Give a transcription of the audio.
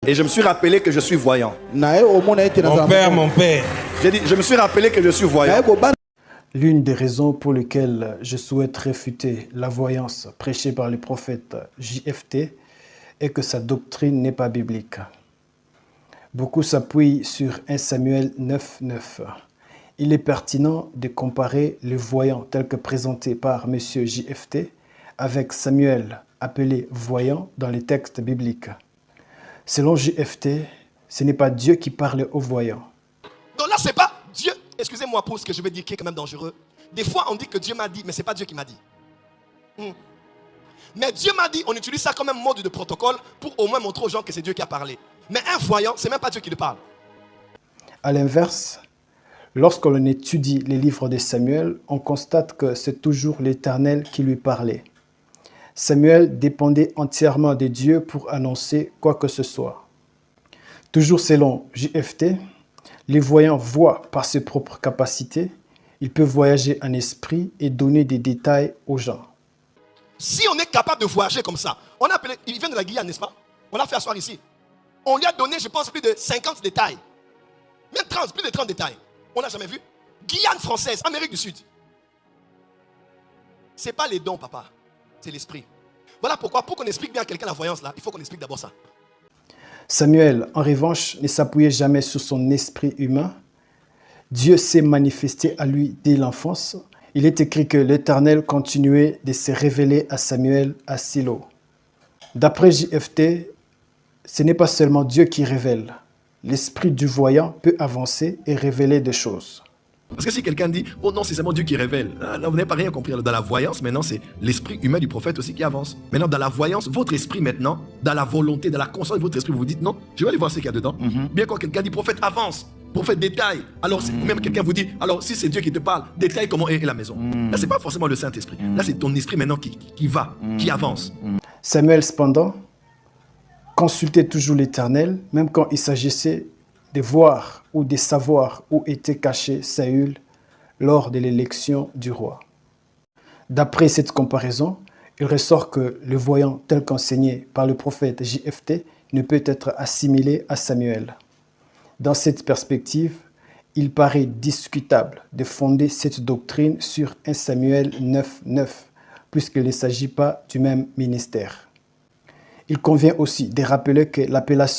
Et je me suis rappelé que je suis voyant. Mon père. J'ai dit, je me suis rappelé que je suis voyant. L'une des raisons pour lesquelles je souhaite réfuter la voyance prêchée par le prophète JFT est que sa doctrine n'est pas biblique. Beaucoup s'appuient sur 1 Samuel 9:9. Il est pertinent de comparer le voyant tel que présenté par M. JFT avec Samuel, appelé voyant dans les textes bibliques. Selon JFT, ce n'est pas Dieu qui parle aux voyants. Donc là, c'est pas Dieu. Excusez-moi pour ce que je vais dire qui est quand même dangereux. Des fois, on dit que Dieu m'a dit, mais ce n'est pas Dieu qui m'a dit. Mais Dieu m'a dit, on utilise ça comme un mode de protocole pour au moins montrer aux gens que c'est Dieu qui a parlé. Mais un voyant, ce n'est même pas Dieu qui le parle. À l'inverse, lorsqu'on étudie les livres de Samuel, on constate que c'est toujours l'Éternel qui lui parlait. Samuel dépendait entièrement de Dieu pour annoncer quoi que ce soit. Toujours selon JFT, les voyants voient par ses propres capacités, ils peuvent voyager en esprit et donner des détails aux gens. Si on est capable de voyager comme ça, on a appelé, il vient de la Guyane, n'est-ce pas? On l'a fait asseoir ici. On lui a donné, je pense, plus de 50 détails. Même 30, plus de 30 détails. On n'a jamais vu. Guyane française, Amérique du Sud. Ce n'est pas les dons, papa. C'est l'esprit. Voilà pourquoi, pour qu'on explique bien à quelqu'un la voyance là, il faut qu'on explique d'abord ça. Samuel, en revanche, ne s'appuyait jamais sur son esprit humain. Dieu s'est manifesté à lui dès l'enfance. Il est écrit que l'Éternel continuait de se révéler à Samuel à Silo. D'après JFT, ce n'est pas seulement Dieu qui révèle. L'esprit du voyant peut avancer et révéler des choses. Parce que si quelqu'un dit, oh non, c'est seulement Dieu qui révèle. Là, vous n'avez pas rien compris. Dans la voyance, maintenant, c'est l'esprit humain du prophète aussi qui avance. Maintenant, dans la voyance, votre esprit maintenant, dans la volonté, dans la conscience de votre esprit, vous vous dites, non, je vais aller voir ce qu'il y a dedans. Bien quand quelqu'un dit, prophète avance, prophète détaille. Alors, même quelqu'un vous dit, alors si c'est Dieu qui te parle, détaille comment est la maison. Là, c'est pas forcément le Saint-Esprit. Là, c'est ton esprit maintenant qui va, qui avance. Samuel, cependant, consultait toujours l'Éternel, même quand il s'agissait de voir ou de savoir où était caché Saül lors de l'élection du roi. D'après cette comparaison, il ressort que le voyant tel qu'enseigné par le prophète JFT ne peut être assimilé à Samuel. Dans cette perspective, il paraît discutable de fonder cette doctrine sur 1 Samuel 9:9, puisqu'il ne s'agit pas du même ministère. Il convient aussi de rappeler que l'appellation